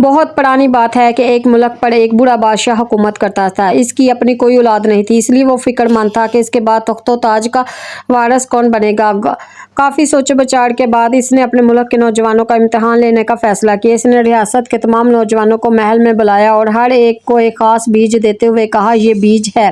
بہت پرانی بات ہے کہ ایک ملک پر ایک بڑا بادشاہ حکومت کرتا تھا۔ اس کی اپنی کوئی اولاد نہیں تھی، اس لیے وہ فکر مند تھا کہ اس کے بعد تخت و تاج کا وارث کون بنے گا۔ کافی سوچ بچار کے بعد اس نے اپنے ملک کے نوجوانوں کا امتحان لینے کا فیصلہ کیا۔ اس نے ریاست کے تمام نوجوانوں کو محل میں بلایا اور ہر ایک کو ایک خاص بیج دیتے ہوئے کہا، یہ بیج ہے،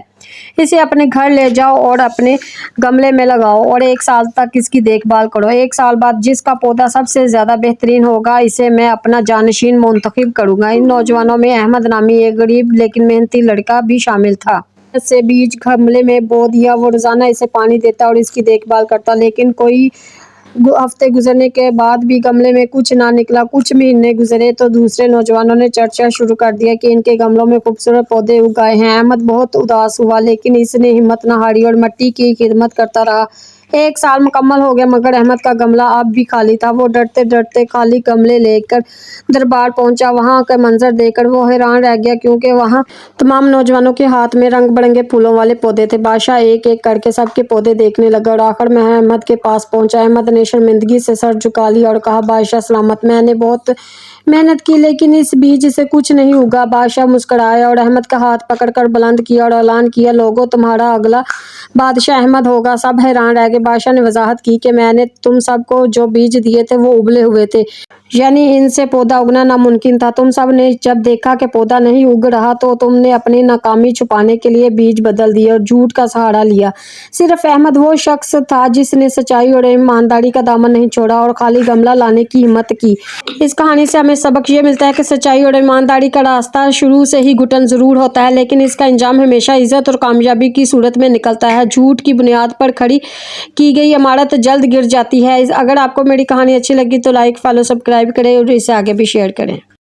اسے اپنے گھر لے جاؤ اور اپنے گملے میں لگاؤ اور 1 سال تک اس کی دیکھ بھال کرو۔ 1 سال بعد جس کا پودا سب سے زیادہ بہترین ہوگا اسے میں اپنا جانشین منتخب کروں گا۔ ان نوجوانوں میں احمد نامی ایک غریب لیکن محنتی لڑکا بھی شامل تھا۔ سے بیج گملے میں بو دیا، وہ روزانہ اسے پانی دیتا اور اس کی دیکھ بھال کرتا، لیکن کوئی ہفتے گزرنے کے بعد بھی گملے میں کچھ نہ نکلا۔ کچھ مہینے گزرے تو دوسرے نوجوانوں نے چرچا شروع کر دیا کہ ان کے گملوں میں خوبصورت پودے اگ آئے ہیں۔ احمد بہت اداس ہوا، لیکن اس نے ہمت نہ ہاری اور مٹی کی خدمت کرتا رہا۔ 1 سال مکمل ہو گیا مگر احمد کا گملہ اب بھی خالی تھا۔ وہ ڈرتے ڈرتے خالی گملے لے کر دربار پہنچا۔ وہاں کا منظر دیکھ کر وہ حیران رہ گیا، کیونکہ وہاں تمام نوجوانوں کے ہاتھ میں رنگ برنگے پھولوں والے پودے تھے۔ بادشاہ ایک ایک کر کے سب کے پودے دیکھنے لگا اور آخر میں احمد کے پاس پہنچا۔ احمد نے شرمندگی سے سر جھکا لیا اور کہا، بادشاہ سلامت، میں نے بہت محنت کی لیکن اس بیج سے کچھ نہیں اگا۔ بادشاہ مسکرایا اور احمد کا ہاتھ پکڑ کر بلند کیا اور اعلان کیا، لوگوں، تمہارا اگلا بادشاہ احمد ہوگا۔ سب حیران رہ گئے۔ بادشاہ نے وضاحت کی کہ میں نے تم سب کو جو بیج دیے تھے وہ ابلے ہوئے تھے، یعنی ان سے پودا اگنا ناممکن تھا۔ تم سب نے جب دیکھا کہ پودا نہیں اگ رہا تو تم نے اپنی ناکامی چھپانے کے لیے بیج بدل دیے اور جھوٹ کا سہارا لیا۔ صرف احمد وہ شخص تھا جس نے سچائی اور ایمانداری کا دامن نہیں چھوڑا اور خالی گملہ لانے کی ہمت کی۔ اس کہانی سے ہمیں سبق یہ ملتا ہے کہ سچائی اور ایمانداری کا راستہ شروع سے ہی گھٹن ضرور ہوتا ہے، لیکن اس کا انجام ہمیشہ عزت اور کامیابی کی صورت میں نکلتا ہے۔ جھوٹ کی بنیاد پر کھڑی کی گئی عمارت جلد گر جاتی ہے۔ اگر آپ کو میری کہانی اچھی لگی تو لائک، فالو، سبسکرائب کریں اور اسے آگے بھی شیئر کریں۔